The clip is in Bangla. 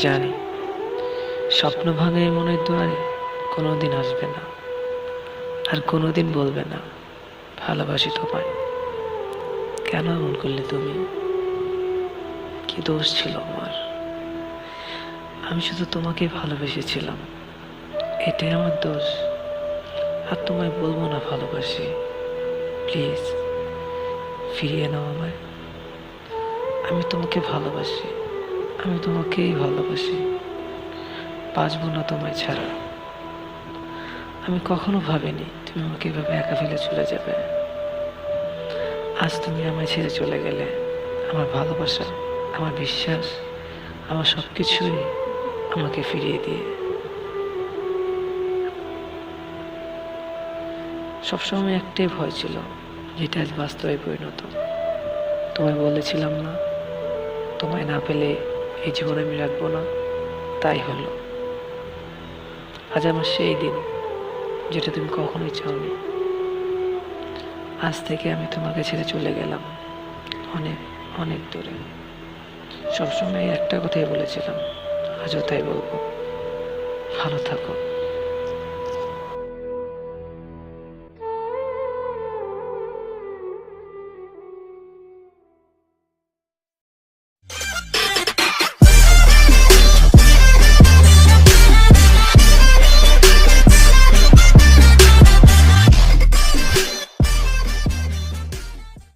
জানি স্বপ্ন ভাঙা এই মনের দুয়ারে কোনোদিন আসবে না, আর কোনোদিন বলবে না ভালোবাসি তোমায়। কেন এমন করলে তুমি? কি দোষ ছিল আমার? আমি শুধু তোমাকেই ভালোবেসেছিলাম, এটাই আমার দোষ? আর তোমায় বলবো না ভালোবাসি। প্লিজ ফিরিয়ে নাও আমায়। আমি তোমাকে ভালোবাসি, আমি তোমাকেই ভালোবাসি। বাঁচবো না তোমায় ছাড়া। আমি কখনো ভাবিনি তুমি আমাকে এভাবে একা ফেলে চলে যাবে। আজ তুমি আমায় ছেড়ে চলে গেলে। আমার ভালোবাসা, আমার বিশ্বাস, আমার সব কিছুই আমাকে ফিরিয়ে দিয়ে। সবসময় একটাই ভয় ছিল, যেটা আজ বাস্তবে পরিণত। তোমায় বলেছিলাম না, তোমায় না পেলে এই জীবন আমি রাখবো না। তাই হলো। আজ আমার সেই দিন, যেটা তুমি কখনোই চাওনি। আজ থেকে আমি তোমাকে ছেড়ে চলে গেলাম অনেক অনেক দূরে। সবসময় একটা কথাই বলেছিলাম, আজও তাই বলবো, ভালো থাকো।